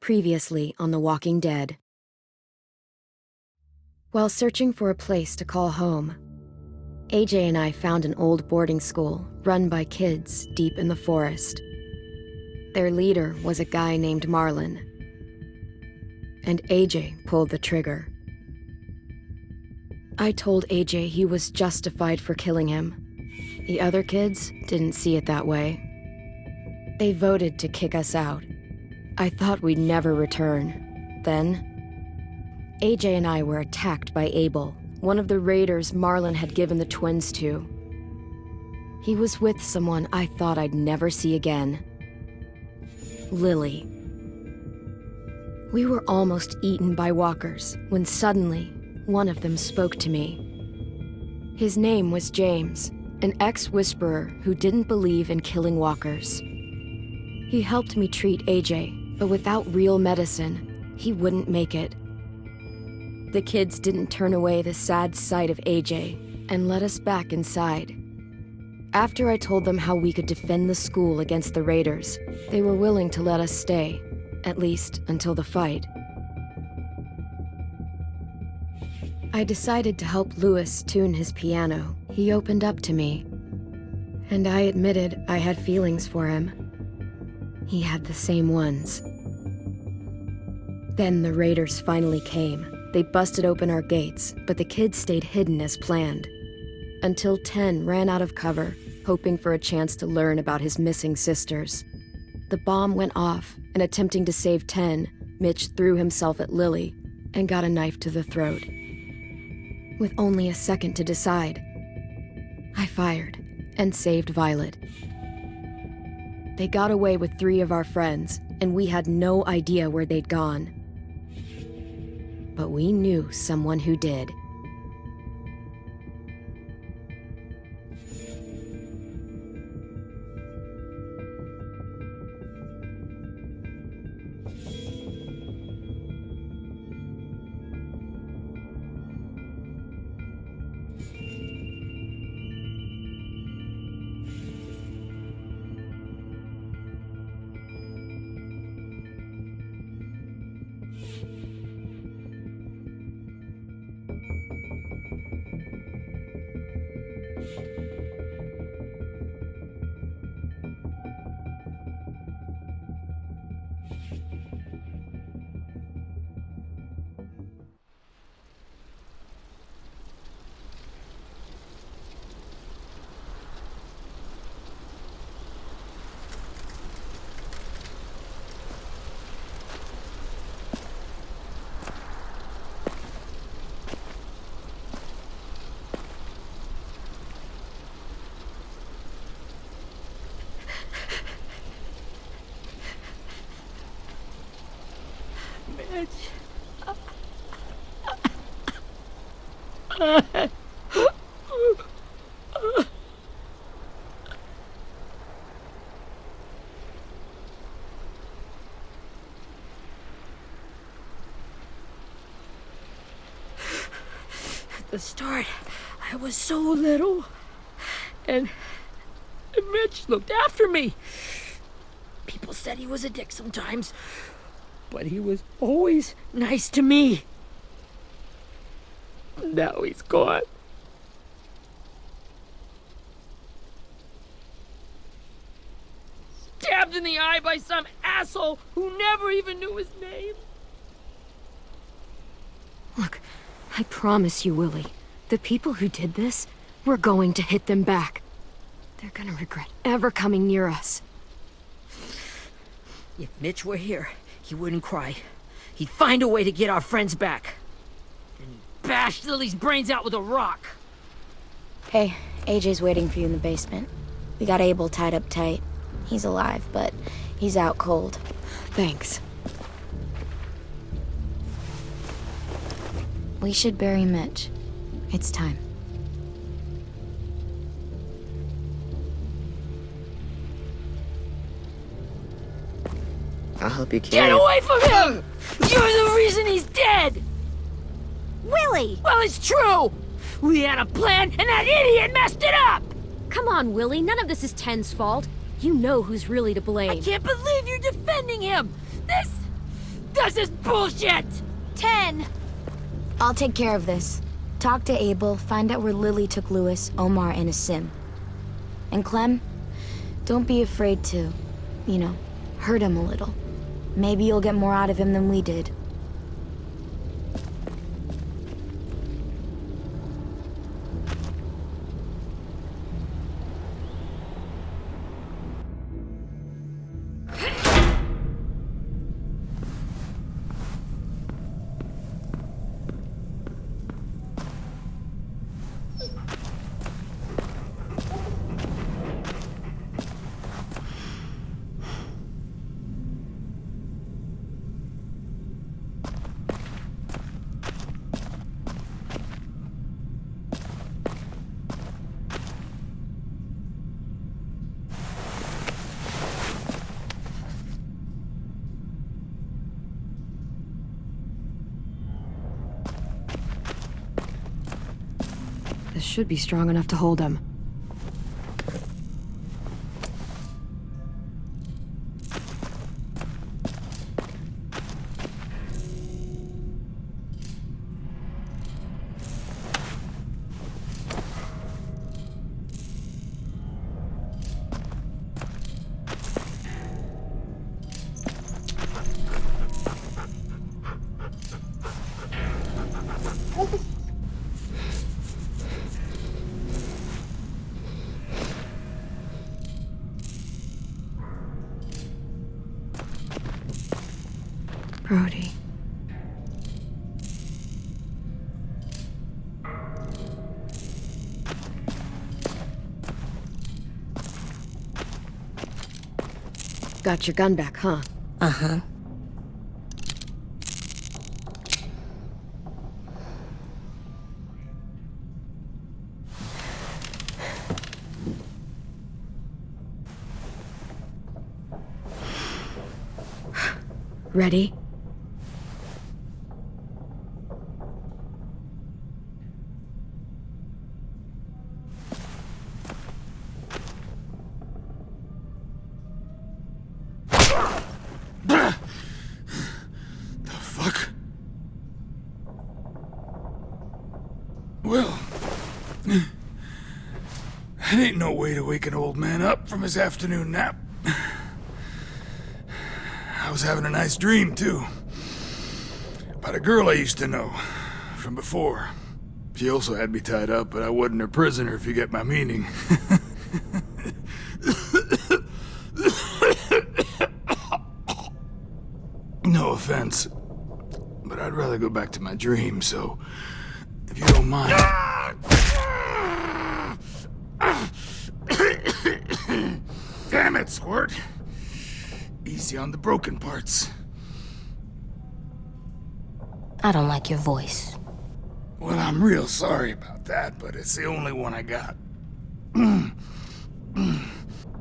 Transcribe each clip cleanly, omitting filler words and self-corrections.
Previously on The Walking Dead. While searching for a place to call home, AJ and I found an old boarding school run by kids deep in the forest. Their leader was a guy named Marlon, and AJ pulled the trigger. I told AJ he was justified for killing him. The other kids didn't see it that way. They voted to kick us out. I thought we'd never return. Then, AJ and I were attacked by Abel, one of the raiders Marlon had given the twins to. He was with someone I thought I'd never see again. Lily. We were almost eaten by walkers when suddenly one of them spoke to me. His name was James, an ex-whisperer who didn't believe in killing walkers. He helped me treat AJ, but without real medicine, he wouldn't make it. The kids didn't turn away the sad sight of AJ and let us back inside. After I told them how we could defend the school against the raiders, they were willing to let us stay, at least until the fight. I decided to help Louis tune his piano. He opened up to me, and I admitted I had feelings for him. He had the same ones. Then the raiders finally came. They busted open our gates, but the kids stayed hidden as planned. Until 10 ran out of cover, hoping for a chance to learn about his missing sisters. The bomb went off, and attempting to save 10, Mitch threw himself at Lily and got a knife to the throat. With only a second to decide, I fired and saved Violet. They got away with 3 of our friends, and we had no idea where they'd gone. But we knew someone who did. At the start, I was so little, and Mitch looked after me. People said he was a dick sometimes, but he was always nice to me. Now he's gone. Stabbed in the eye by some asshole who never even knew his name. Look, I promise you, Willie, the people who did this, we're going to hit them back. They're gonna regret ever coming near us. If Mitch were here, he wouldn't cry. He'd find a way to get our friends back. And he'd bash Lily's brains out with a rock. Hey, AJ's waiting for you in the basement. We got Abel tied up tight. He's alive, but he's out cold. Thanks. We should bury Mitch. It's time. I'll help you carry Get away from him! You're the reason he's dead! Willie! Well, it's true! We had a plan, and that idiot messed it up! Come on, Willie. None of this is Ten's fault. You know who's really to blame. I can't believe you're defending him! does this bullshit? 10. I'll take care of this. Talk to Abel, find out where Lily took Lewis, Omar, and a sim. And Clem, don't be afraid to, hurt him a little. Maybe you'll get more out of him than we did. This should be strong enough to hold him. Brody. Got your gun back, huh? Uh-huh. Ready? Well, that ain't no way to wake an old man up from his afternoon nap. I was having a nice dream, too. About a girl I used to know from before. She also had me tied up, but I wasn't her prisoner, if you get my meaning. No offense, but I'd rather go back to my dream, so if you don't mind. Damn it, Squirt. Easy on the broken parts. I don't like your voice. Well, I'm real sorry about that, but it's the only one I got.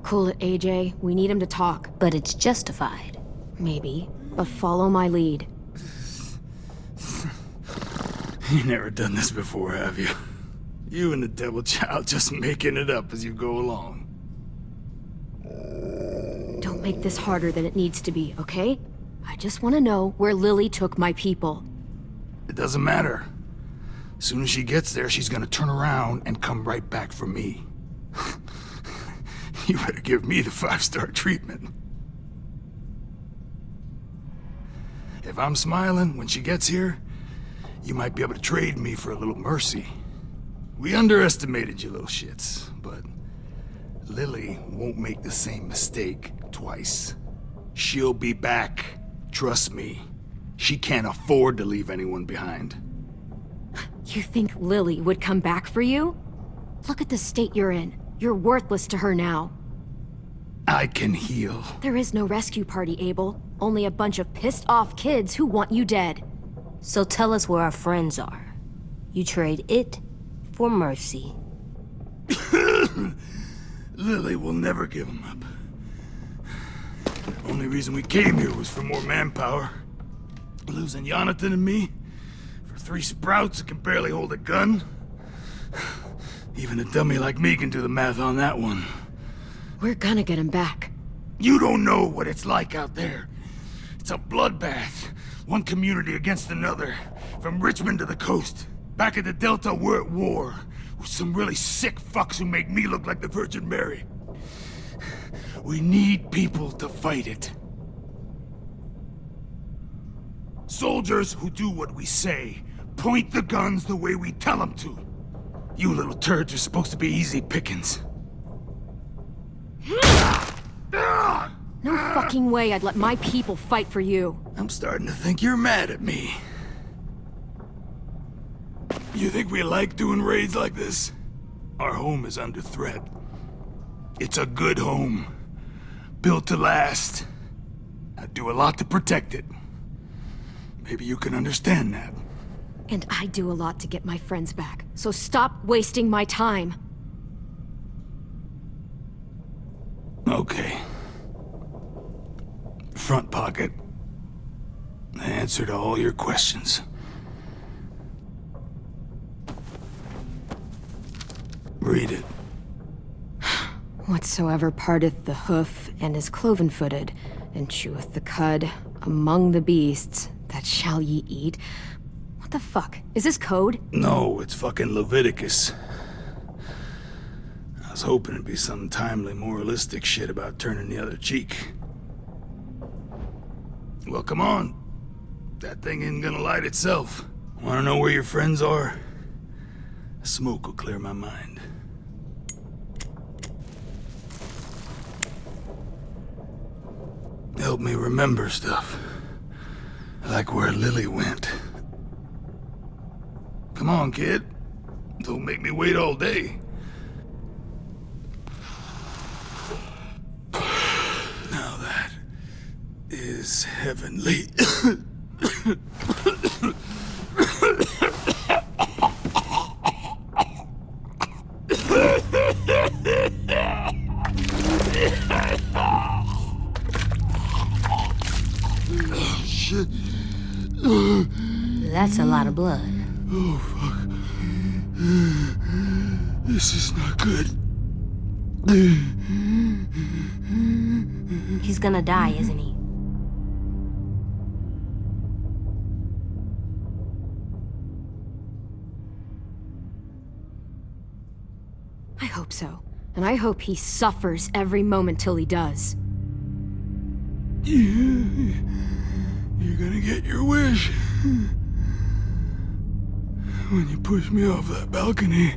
Cool it, AJ. We need him to talk. But it's justified. Maybe. But follow my lead. You never done this before, have you? You and the devil child just making it up as you go along. Don't make this harder than it needs to be, okay? I just want to know where Lily took my people. It doesn't matter. As soon as she gets there, she's gonna turn around and come right back for me. You better give me the 5-star treatment. If I'm smiling when she gets here, you might be able to trade me for a little mercy. We underestimated you little shits, but Lily won't make the same mistake twice. She'll be back. Trust me. She can't afford to leave anyone behind. You think Lily would come back for you? Look at the state you're in. You're worthless to her now. I can heal. There is no rescue party, Abel. Only a bunch of pissed-off kids who want you dead. So tell us where our friends are. You trade it for mercy. Lily will never give him up. Only reason we came here was for more manpower. Losing Jonathan and me for 3 sprouts that can barely hold a gun. Even a dummy like me can do the math on that one. We're gonna get him back. You don't know what it's like out there. It's a bloodbath. One community against another, from Richmond to the coast. Back at the Delta, we're at war with some really sick fucks who make me look like the Virgin Mary. We need people to fight it. Soldiers who do what we say, point the guns the way we tell them to. You little turds are supposed to be easy pickings. No fucking way I'd let my people fight for you. I'm starting to think you're mad at me. You think we like doing raids like this? Our home is under threat. It's a good home. Built to last. I do a lot to protect it. Maybe you can understand that. And I do a lot to get my friends back, so stop wasting my time. Okay. Front pocket. The answer to all your questions. Read it. Whatsoever parteth the hoof and is cloven-footed, and cheweth the cud among the beasts, that shall ye eat. What the fuck? Is this code? No, it's fucking Leviticus. I was hoping it'd be some timely, moralistic shit about turning the other cheek. Well, come on. That thing ain't gonna light itself. Wanna know where your friends are? Smoke will clear my mind. Help me remember stuff. Like where Lily went. Come on, kid. Don't make me wait all day. Now that is heavenly. Shit. That's a lot of blood. Oh, fuck. This is not good. He's gonna die, isn't he? I hope so. And I hope he suffers every moment till he does. You're gonna get your wish. When you pushed me off that balcony,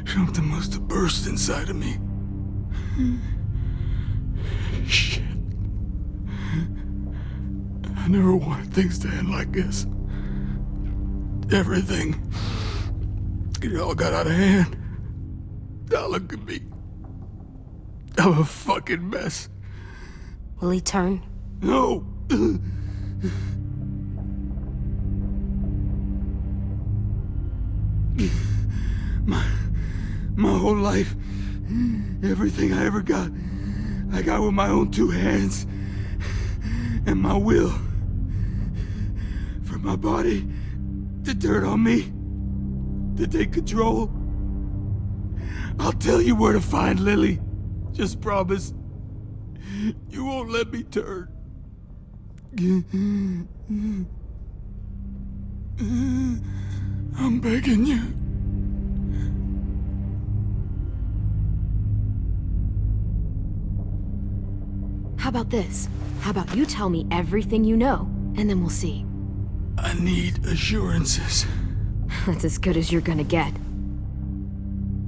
something must have burst inside of me. Shit. I never wanted things to end like this. Everything. It all got out of hand. Now look at me. I'm a fucking mess. Will he turn? No! My whole life, everything I ever got, I got with my own two hands and my will. For my body to turn on me, to take control. I'll tell you where to find Lily. Just promise. You won't let me turn. I'm begging you. How about this? How about you tell me everything you know, and then we'll see. I need assurances. That's as good as you're gonna get.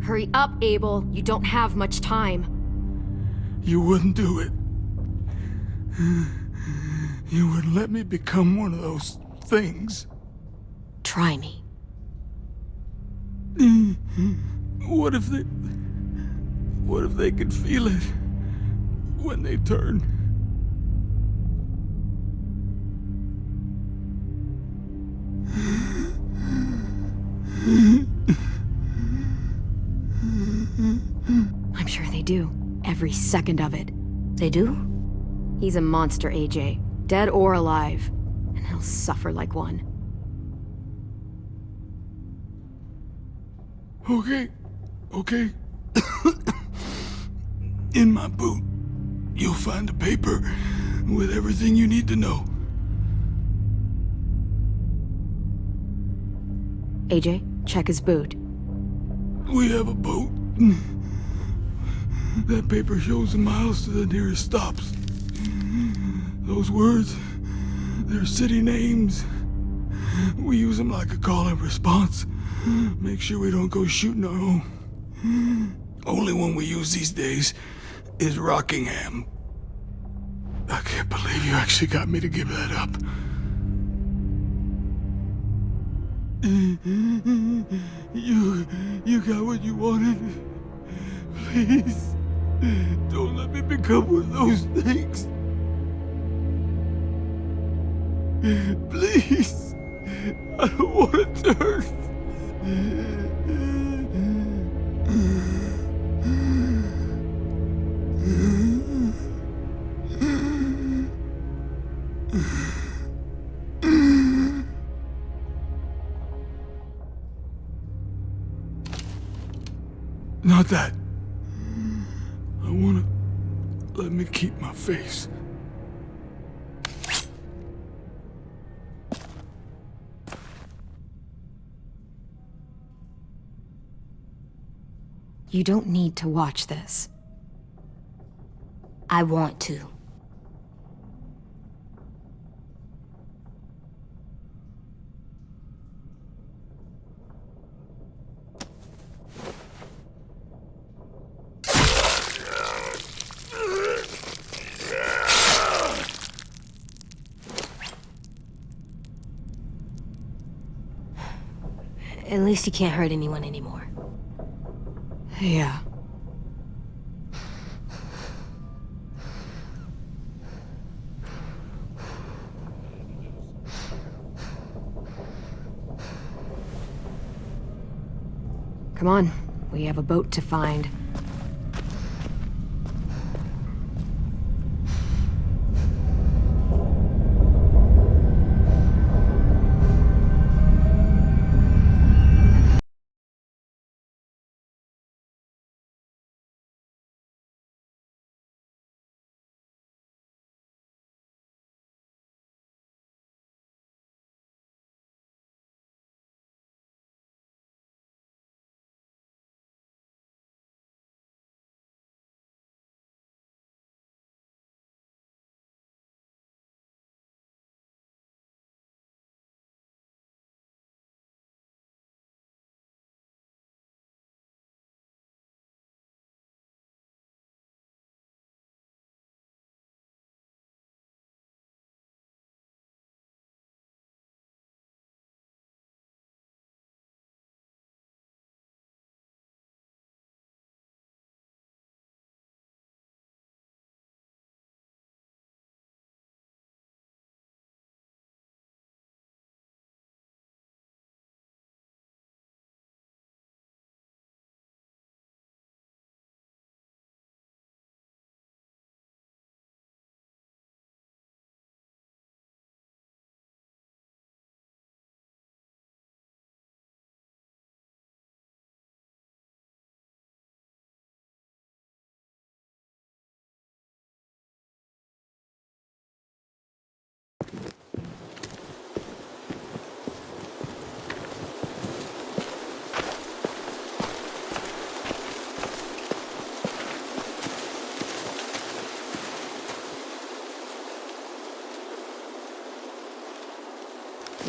Hurry up, Abel. You don't have much time. You wouldn't do it. You wouldn't let me become one of those things. Try me. What if they could feel it when they turn? I'm sure they do. Every second of it. They do? He's a monster, AJ. Dead or alive. And he'll suffer like one. Okay. In my boot, you'll find a paper with everything you need to know. AJ, check his boot. We have a boat. That paper shows the miles to the nearest stops. Those words, they're city names. We use them like a call and response. Make sure we don't go shooting our own. Only one we use these days is Rockingham. I can't believe you actually got me to give that up. You got what you wanted. Please, don't let me become one of those things. Please, I don't want to turn. Not that. I wanna let me keep my face. You don't need to watch this. I want to. At least he can't hurt anyone anymore. Yeah. Come on, we have a boat to find.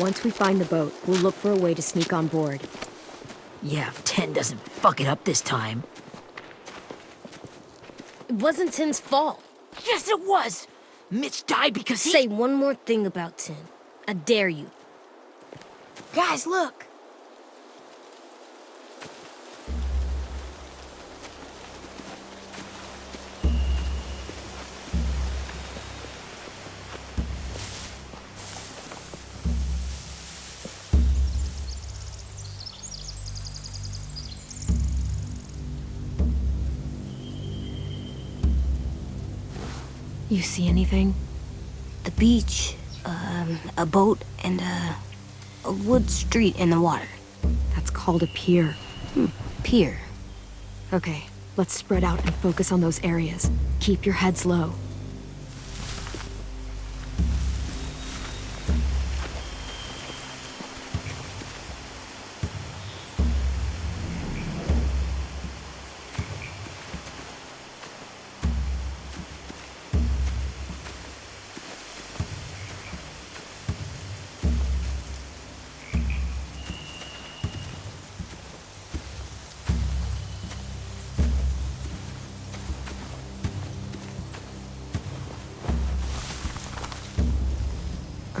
Once we find the boat, we'll look for a way to sneak on board. Yeah, if 10 doesn't fuck it up this time. It wasn't Tin's fault. Yes, it was! Mitch died because he— Say one more thing about Tin. I dare you. Guys, look! You see anything? The beach, a boat, and a wood street in the water. That's called a pier. Pier. Okay, let's spread out and focus on those areas. Keep your heads low.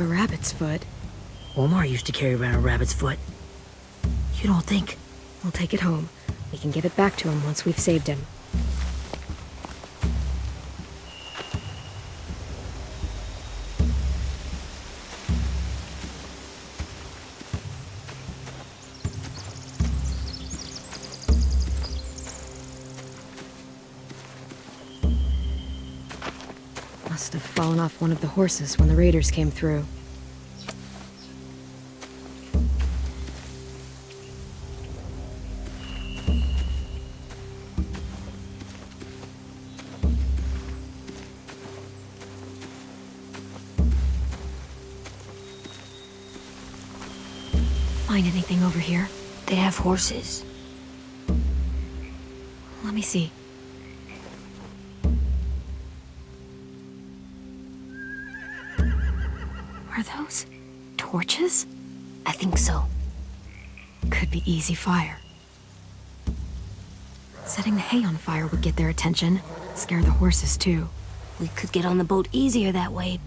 A rabbit's foot? Omar used to carry around a rabbit's foot. You don't think? We'll take it home. We can give it back to him once we've saved him. Must have fallen off one of the horses when the raiders came through. Find anything over here? They have horses. Let me see. Are those torches? I think so. Could be easy fire. Setting the hay on fire would get their attention. Scare the horses, too. We could get on the boat easier that way.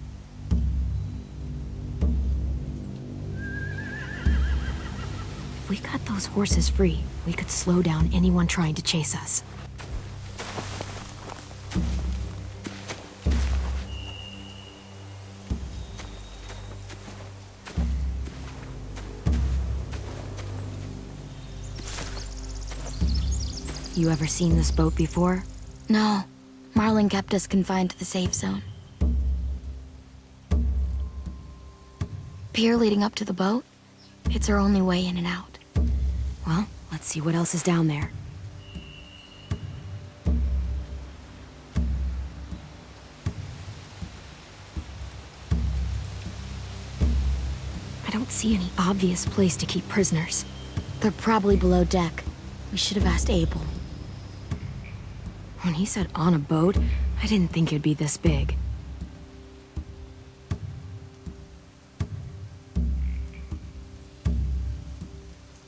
If we cut those horses free, we could slow down anyone trying to chase us. You ever seen this boat before? No. Marlin kept us confined to the safe zone. Pier leading up to the boat? It's our only way in and out. Well, let's see what else is down there. I don't see any obvious place to keep prisoners. They're probably below deck. We should have asked Abel. When he said on a boat, I didn't think it'd be this big.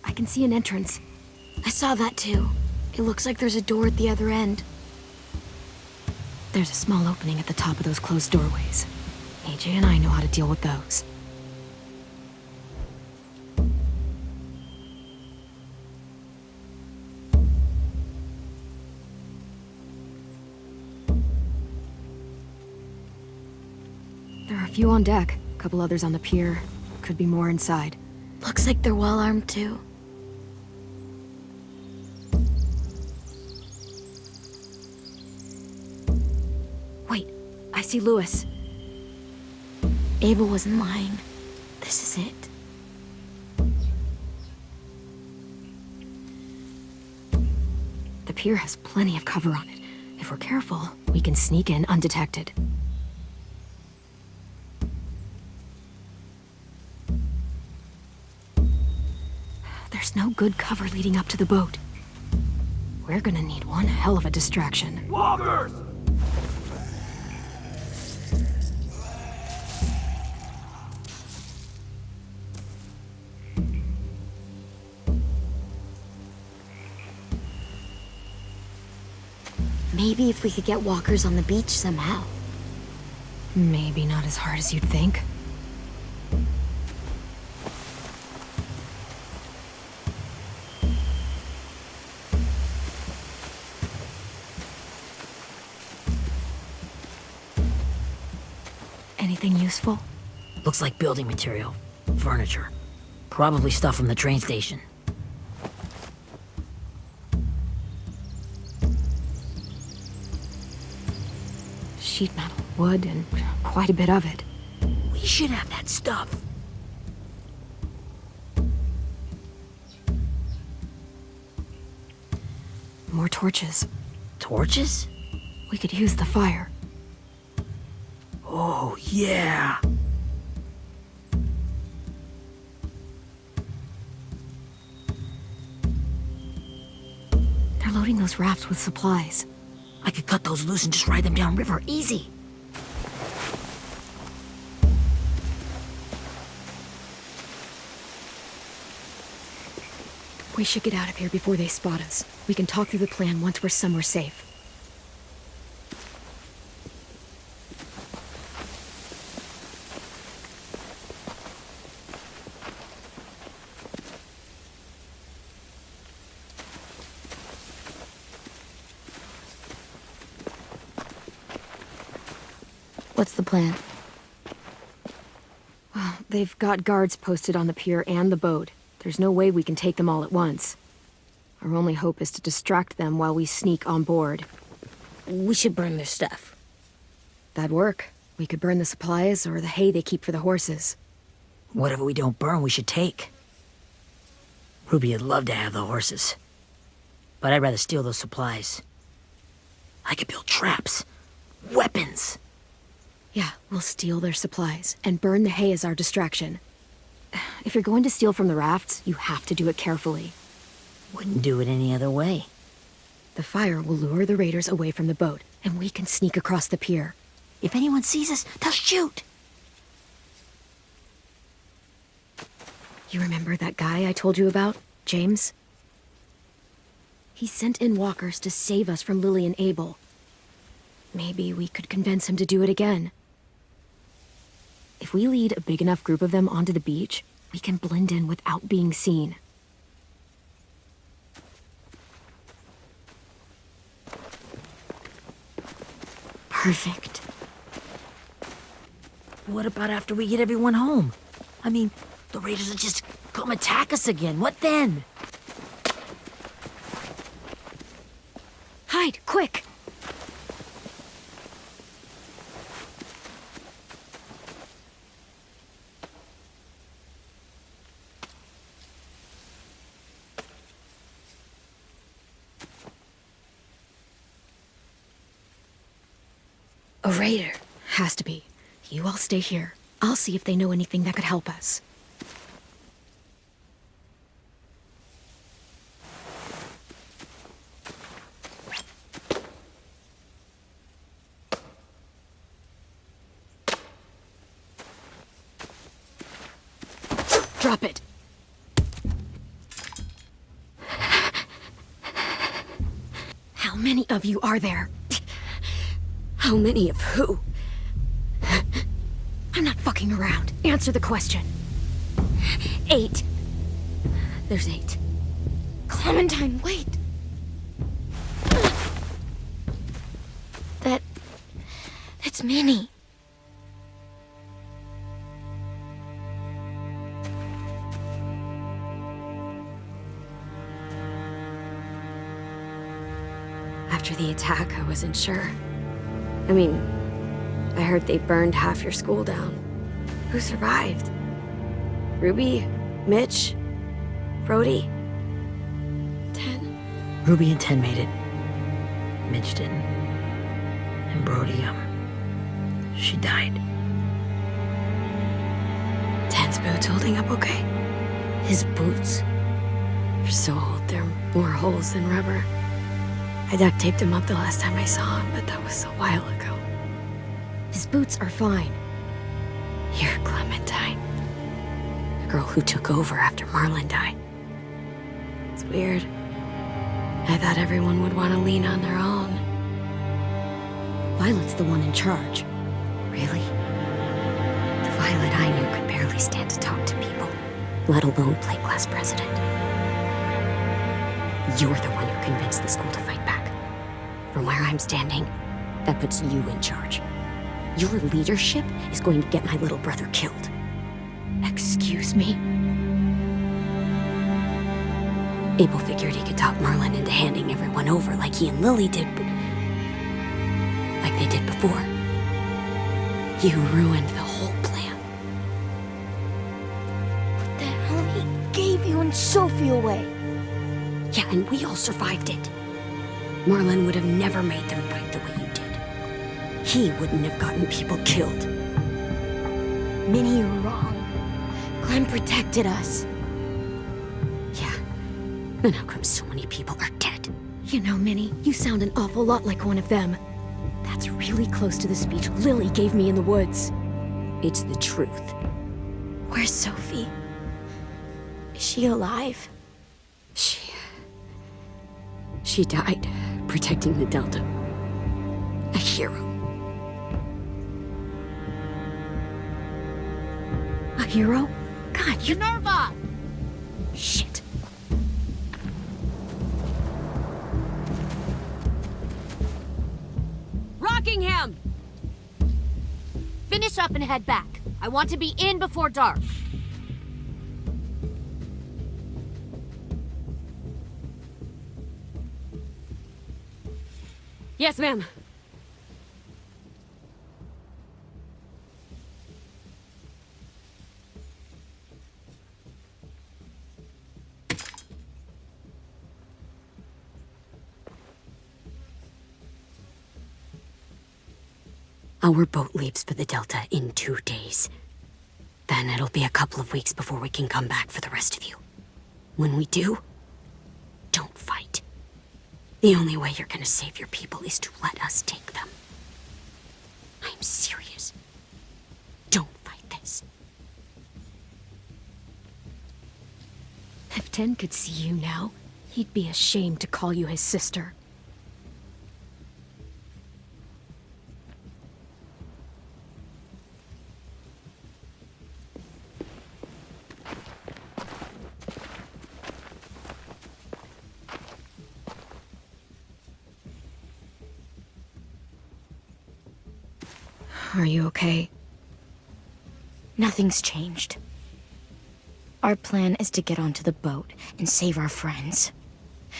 I can see an entrance. I saw that too. It looks like there's a door at the other end. There's a small opening at the top of those closed doorways. AJ and I know how to deal with those. There are a few on deck, a couple others on the pier. Could be more inside. Looks like they're well armed too. Wait, I see Lewis. Abel wasn't lying. This is it. The pier has plenty of cover on it. If we're careful, we can sneak in undetected. There's no good cover leading up to the boat. We're gonna need one hell of a distraction. Walkers! Maybe if we could get walkers on the beach somehow. Maybe not as hard as you'd think. Anything useful? Looks like building material. Furniture. Probably stuff from the train station. Sheet metal, wood, and quite a bit of it. We should have that stuff. More torches. Torches? We could use the fire. Oh, yeah. They're loading those rafts with supplies. I could cut those loose and just ride them downriver, easy. We should get out of here before they spot us. We can talk through the plan once we're somewhere safe. What's the plan? Well, they've got guards posted on the pier and the boat. There's no way we can take them all at once. Our only hope is to distract them while we sneak on board. We should burn their stuff. That'd work. We could burn the supplies or the hay they keep for the horses. Whatever we don't burn, we should take. Ruby would love to have the horses. But I'd rather steal those supplies. I could build traps. Weapons. Yeah, we'll steal their supplies and burn the hay as our distraction. If you're going to steal from the rafts, you have to do it carefully. Wouldn't do it any other way. The fire will lure the raiders away from the boat, and we can sneak across the pier. If anyone sees us, they'll shoot. You remember that guy I told you about, James? He sent in walkers to save us from Lily and Abel. Maybe we could convince him to do it again. If we lead a big enough group of them onto the beach, we can blend in without being seen. Perfect. What about after we get everyone home? I mean, the raiders will just come attack us again. What then? Hide, quick! A raider. Has to be. You all stay here. I'll see if they know anything that could help us. Drop it. How many of you are there? How many of who? I'm not fucking around. Answer the question. 8. There's 8. Clementine, wait! That's Minnie. After the attack, I wasn't sure. I mean, I heard they burned half your school down. Who survived? Ruby? Mitch? Brody? 10? Ruby and 10 made it. Mitch didn't. And Brody, she died. 10's boots holding up okay? His boots. They're so old, there are more holes than rubber. I duct taped him up the last time I saw him, but that was a while ago. His boots are fine. You're Clementine. The girl who took over after Marlon died. It's weird. I thought everyone would want to lean on their own. Violet's the one in charge. Really? The Violet I knew could barely stand to talk to people, let alone play class president. You're the one who convinced the school to fight back. From where I'm standing, that puts you in charge. Your leadership is going to get my little brother killed. Excuse me? Abel figured he could talk Marlon into handing everyone over like he and Lily did, but like they did before. You ruined the whole plan. What the hell? He gave you and Sophie away. Yeah, and we all survived it. Marlon would have never made them fight the way you did. He wouldn't have gotten people killed. Minnie, you're wrong. Clem protected us. Yeah. And how come so many people are dead? You know, Minnie, you sound an awful lot like one of them. That's really close to the speech Lily gave me in the woods. It's the truth. Where's Sophie? Is she alive? She died protecting the Delta. A hero. A hero? God, you... Minerva! Shit. Rockingham! finish up and head back. I want to be in before dark. Yes, ma'am. Our boat leaves for the Delta in 2 days. Then it'll be a couple of weeks before we can come back for the rest of you. When we do, don't fight. The only way you're gonna save your people is to let us take them. I'm serious. Don't fight this. If Ten could see you now, he'd be ashamed to call you his sister. Are you okay? Nothing's changed. Our plan is to get onto the boat and save our friends.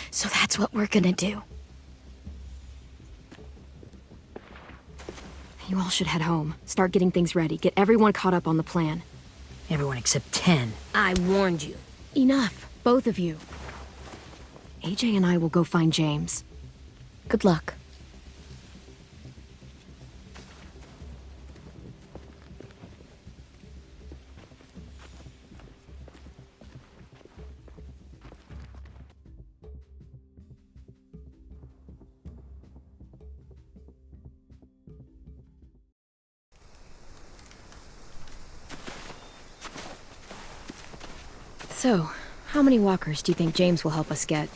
So that's what we're gonna do. You all should head home. Start getting things ready. Get everyone caught up on the plan. Everyone except 10. I warned you. Enough, both of you. AJ and I will go find James. Good luck. So, how many walkers do you think James will help us get?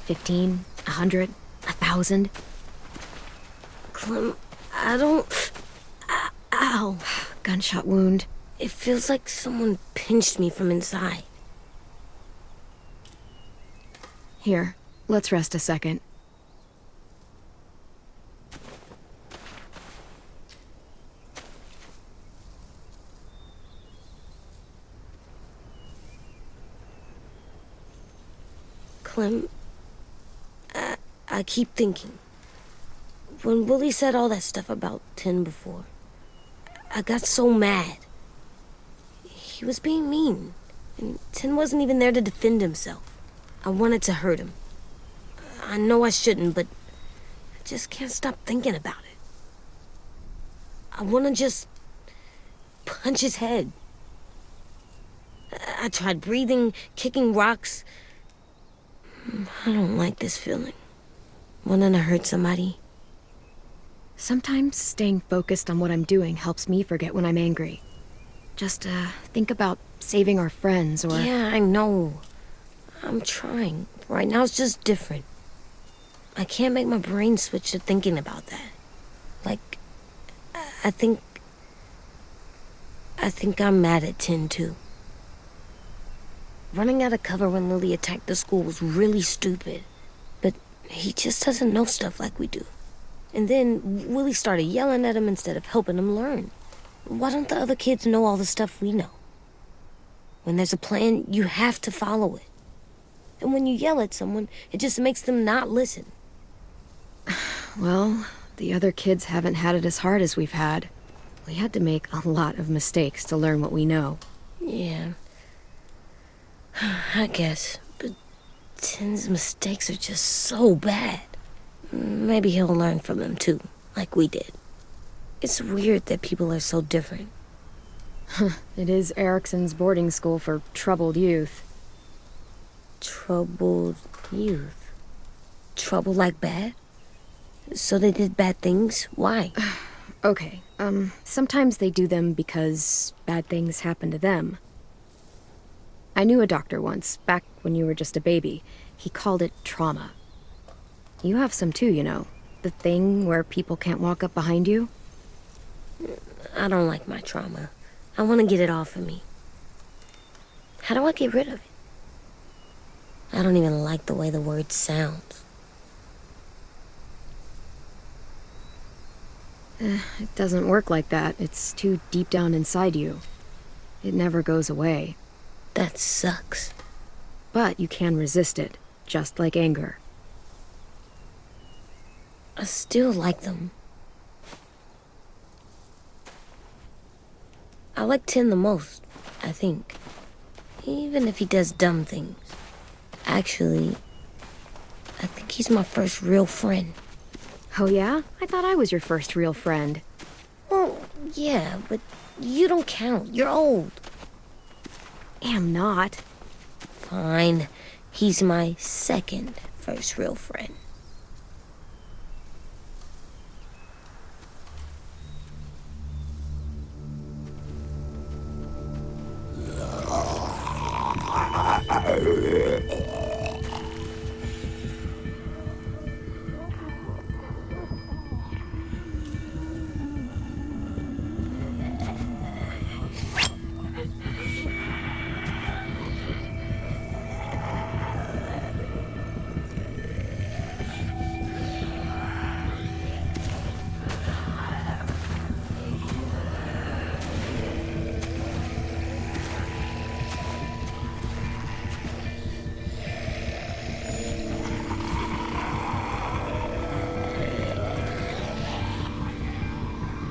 15? 100? 1,000? Clem, I don't... Ow. Gunshot wound. It feels like someone pinched me from inside. Here, let's rest a second. Clem, I keep thinking. When Willie said all that stuff about 10 before, I got so mad. He was being mean, and 10 wasn't even there to defend himself. I wanted to hurt him. I know I shouldn't, but I just can't stop thinking about it. I want to just punch his head. I tried breathing, kicking rocks. I don't like this feeling. Wanting to hurt somebody. Sometimes staying focused on what I'm doing helps me forget when I'm angry. Just, think about saving our friends or... Yeah, I know. I'm trying. Right now it's just different. I can't make my brain switch to thinking about that. Like, I think I'm mad at 10 too. Running out of cover when Lily attacked the school was really stupid. But he just doesn't know stuff like we do. And then Willie started yelling at him instead of helping him learn. Why don't the other kids know all the stuff we know? When there's a plan, you have to follow it. And when you yell at someone, it just makes them not listen. Well, the other kids haven't had it as hard as we've had. We had to make a lot of mistakes to learn what we know. Yeah. I guess. But 10's mistakes are just so bad. Maybe he'll learn from them too, like we did. It's weird that people are so different. It is Erickson's boarding school for troubled youth. Troubled youth? Trouble like bad? So they did bad things? Why? Okay, sometimes they do them because bad things happen to them. I knew a doctor once, back when you were just a baby. He called it trauma. You have some too, you know. The thing where people can't walk up behind you. I don't like my trauma. I want to get it off of me. How do I get rid of it? I don't even like the way the word sounds. It doesn't work like that. It's too deep down inside you. It never goes away. That sucks. But you can resist it, just like anger. I still like them. I like Tin the most, I think. Even if he does dumb things. Actually, I think he's my first real friend. Oh yeah? I thought I was your first real friend. Well, yeah, but you don't count. You're old. Am not. Fine. He's my second first real friend.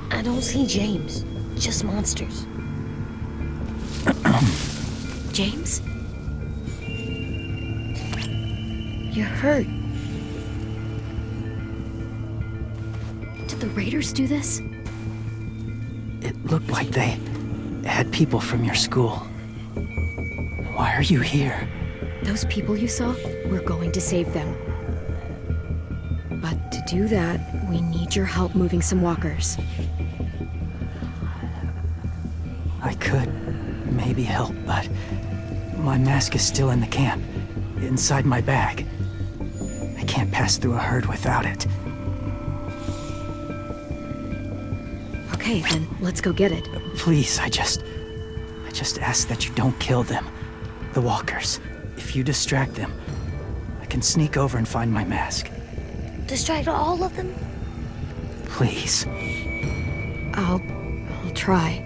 I don't see James, just monsters. James? You're hurt. Did the raiders do this? It looked like they had people from your school. Why are you here? Those people you saw? We're going to save them. But to do that, we need your help moving some walkers. I could maybe help, but my mask is still in the camp, inside my bag. I can't pass through a herd without it. Okay, then let's go get it. Please, I just ask that you don't kill them. The walkers. If you distract them, I can sneak over and find my mask. Distract all of them? Please. I'll try.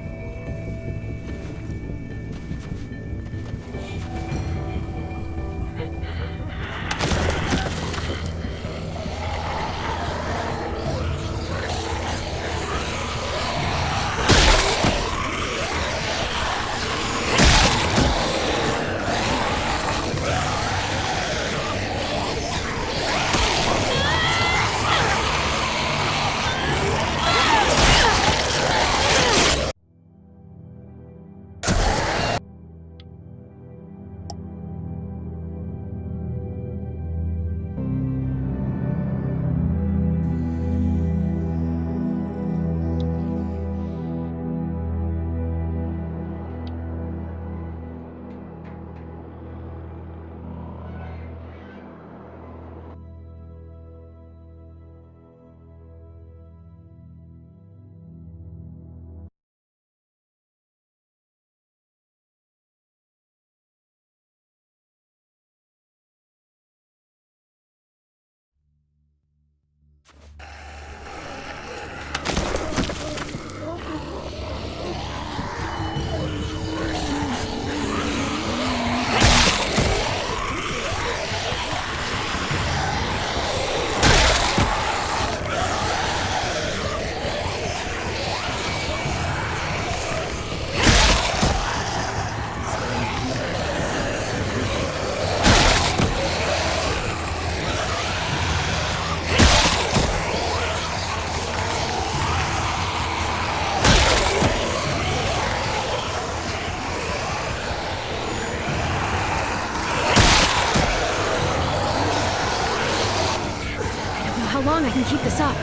How long I can keep this up?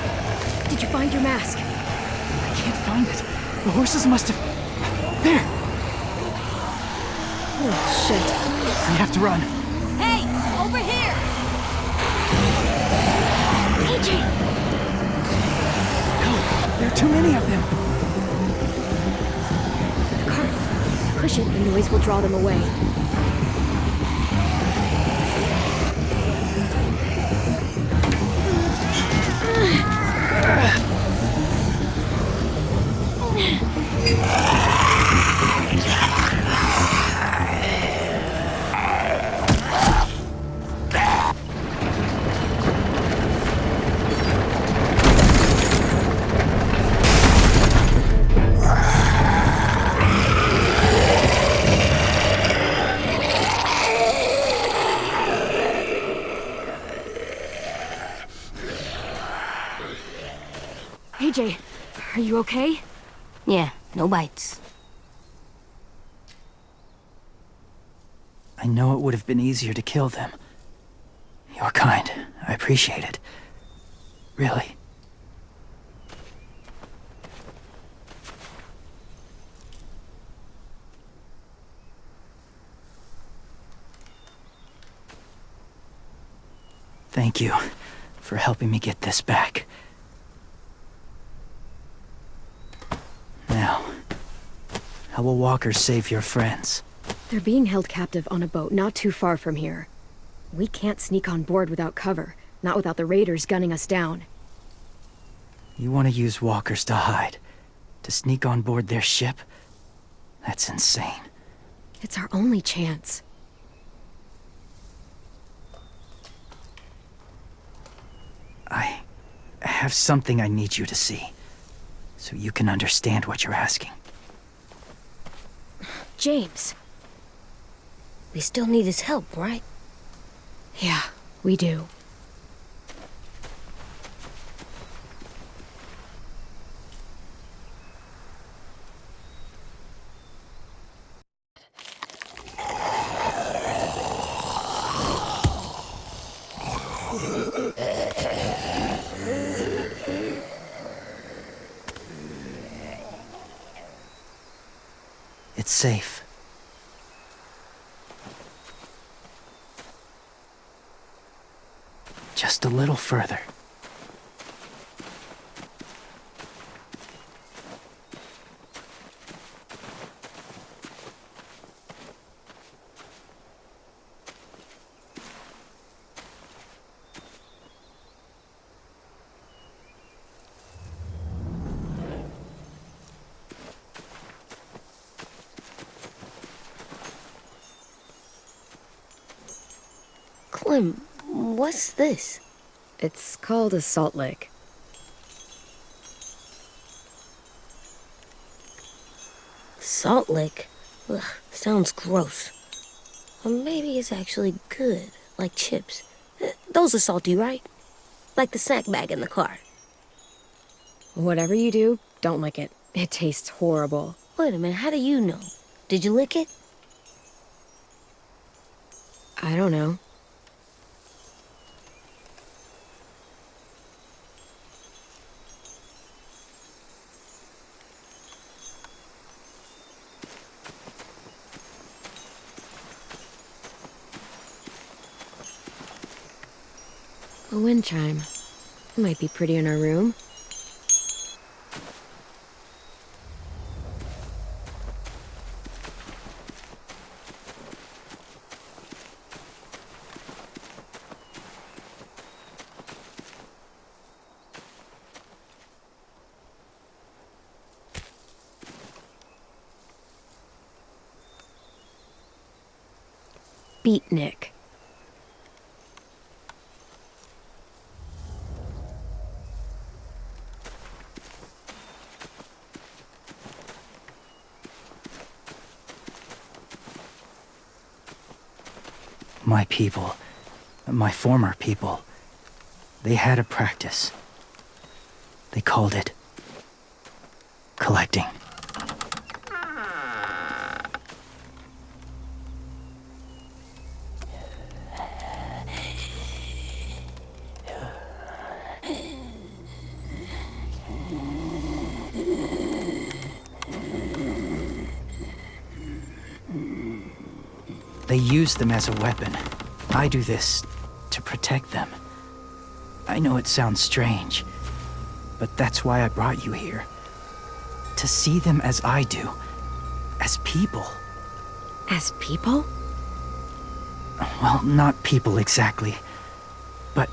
Did you find your mask? I can't find it. The horses must have... There! Oh, shit. We have to run. Hey, over here! AJ! Go! There are too many of them. The cart. Push it, the noise will draw them away. AJ, are you okay? Yeah, no bites. I know it would have been easier to kill them. You're kind. I appreciate it. Really. Thank you for helping me get this back. Now, how will walkers save your friends? They're being held captive on a boat not too far from here. We can't sneak on board without cover, not without the raiders gunning us down. You want to use walkers to hide? To sneak on board their ship? That's insane. It's our only chance. I have something I need you to see, so you can understand what you're asking. James. We still need his help, right? Yeah, we do. It's safe. Just a little further. Clem, what's this? It's called a salt lick. Salt lick? Ugh, sounds gross. Or maybe it's actually good, like chips. Those are salty, right? Like the snack bag in the car. Whatever you do, don't lick it. It tastes horrible. Wait a minute, how do you know? Did you lick it? I don't know. A wind chime. It might be pretty in our room. Beatnik. My people, my former people, they had a practice. They called it collecting. They use them as a weapon. I do this to protect them. I know it sounds strange, but that's why I brought you here. To see them as I do. As people. As people? Well, not people exactly, but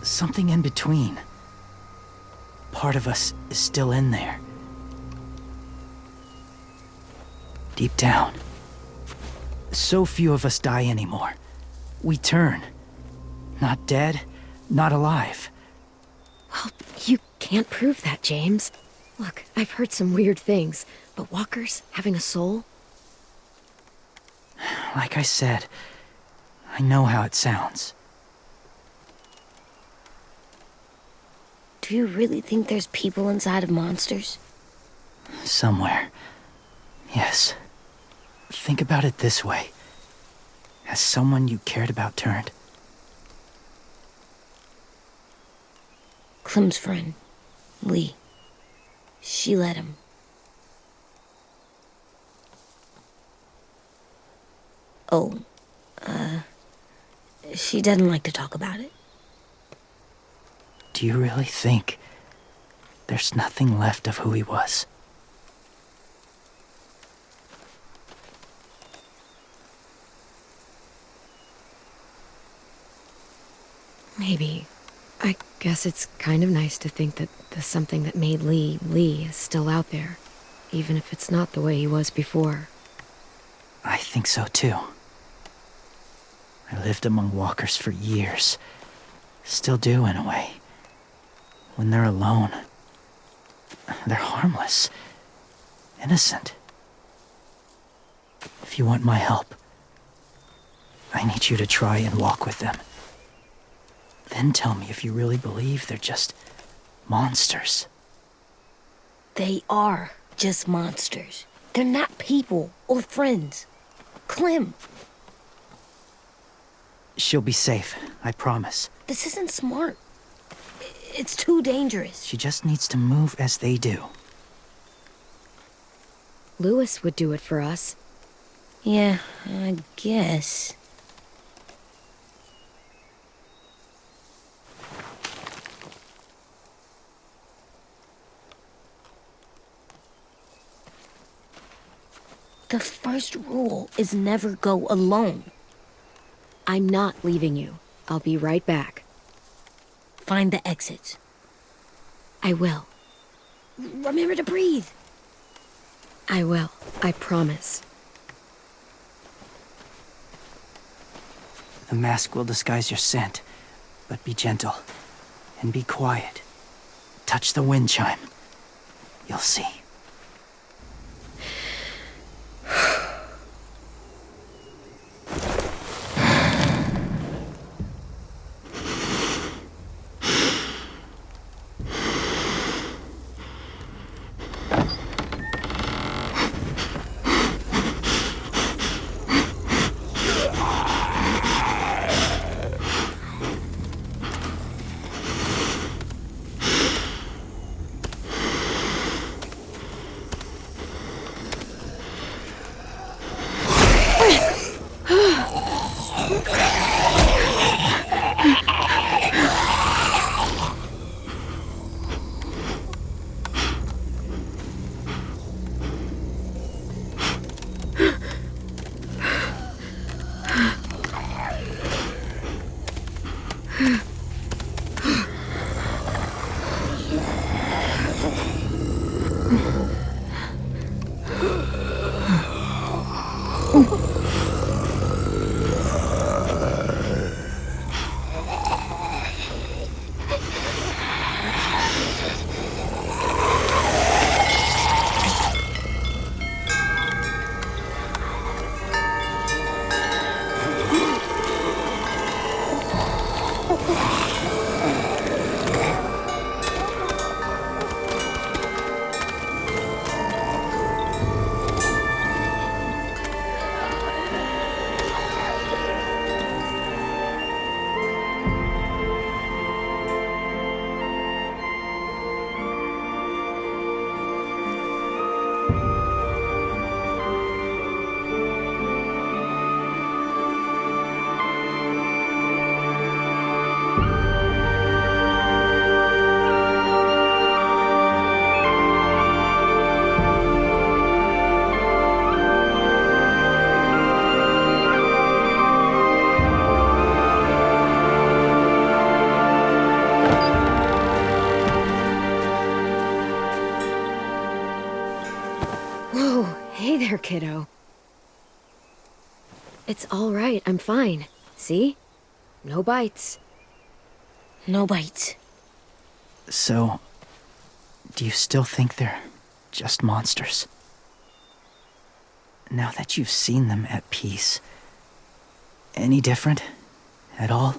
something in between. Part of us is still in there, deep down. So few of us die anymore. We turn. Not dead, not alive. Well, you can't prove that, James. Look, I've heard some weird things, but walkers having a soul? Like I said, I know how it sounds. Do you really think there's people inside of monsters? Somewhere. Yes. Think about it this way. Has someone you cared about turned? Clem's friend, Lee. She let him. Oh, she doesn't like to talk about it. Do you really think there's nothing left of who he was? Maybe. I guess it's kind of nice to think that the something that made Lee Lee is still out there, even if it's not the way he was before. I think so too. I lived among walkers for years. Still do in a way. When they're alone, they're harmless, innocent. If you want my help, I need you to try and walk with them. Then tell me if you really believe they're just monsters. They are just monsters. They're not people or friends. Clem, She'll be safe, I promise. this isn't smart. It's too dangerous. She just needs to move as they do. Lewis would do it for us. Yeah, I guess. The first rule is never go alone. I'm not leaving you. I'll be right back. Find the exits. I will. Remember to breathe. I will. I promise. The mask will disguise your scent, but be gentle and be quiet. Touch the wind chime. You'll see. Whoa, hey there, kiddo. It's all right, I'm fine. See? No bites. No bites. So, do you still think they're just monsters? Now that you've seen them at peace, any different at all?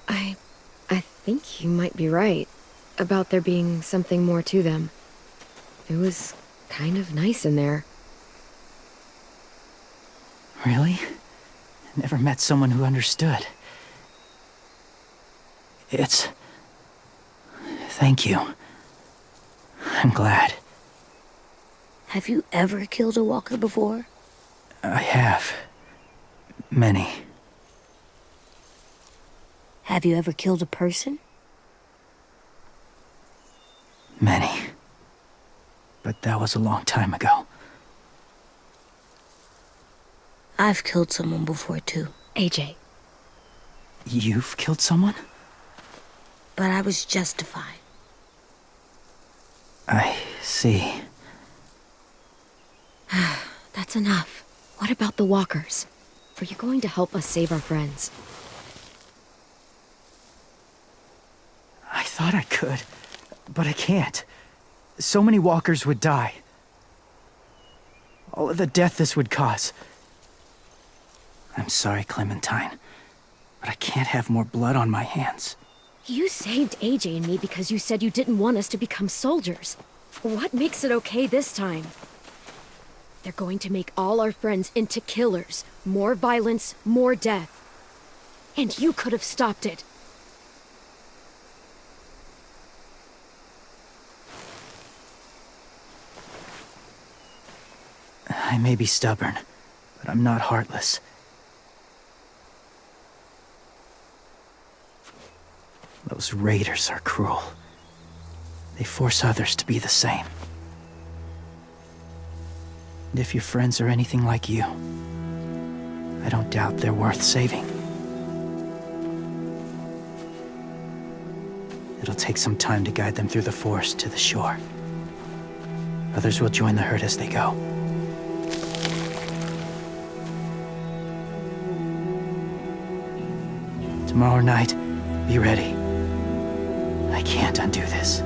I think you might be right about there being something more to them. It was kind of nice in there. Really? Never met someone who understood. Thank you. I'm glad. Have you ever killed a walker before? I have. Many. Have you ever killed a person? Many. But that was a long time ago. I've killed someone before, too. AJ. You've killed someone? But I was justified. I see. That's enough. What about the walkers? Are you going to help us save our friends? I thought I could, but I can't. So many walkers would die. All of the death this would cause. I'm sorry, Clementine, but I can't have more blood on my hands. You saved AJ and me because you said you didn't want us to become soldiers. What makes it okay this time? They're going to make all our friends into killers. More violence, more death. And you could have stopped it. I may be stubborn, but I'm not heartless. Those raiders are cruel. They force others to be the same. And if your friends are anything like you, I don't doubt they're worth saving. It'll take some time to guide them through the forest to the shore. Others will join the herd as they go. Tomorrow night, be ready. I can't undo this.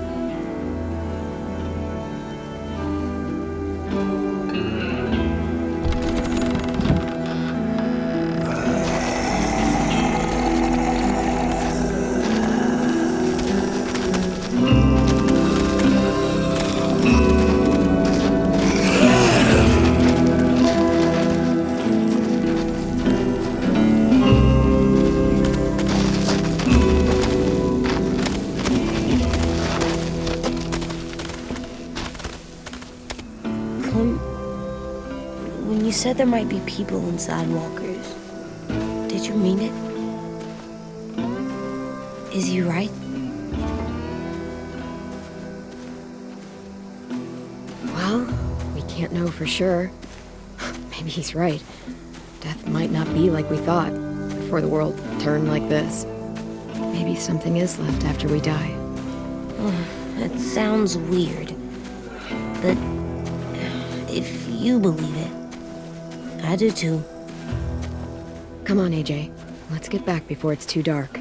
When you said there might be people inside walkers, did you mean it? Is he right? Well, we can't know for sure. Maybe he's right. Death might not be like we thought before the world turned like this. Maybe something is left after we die. That sounds weird. But if you believe it, I do too. Come on, AJ. Let's get back before it's too dark.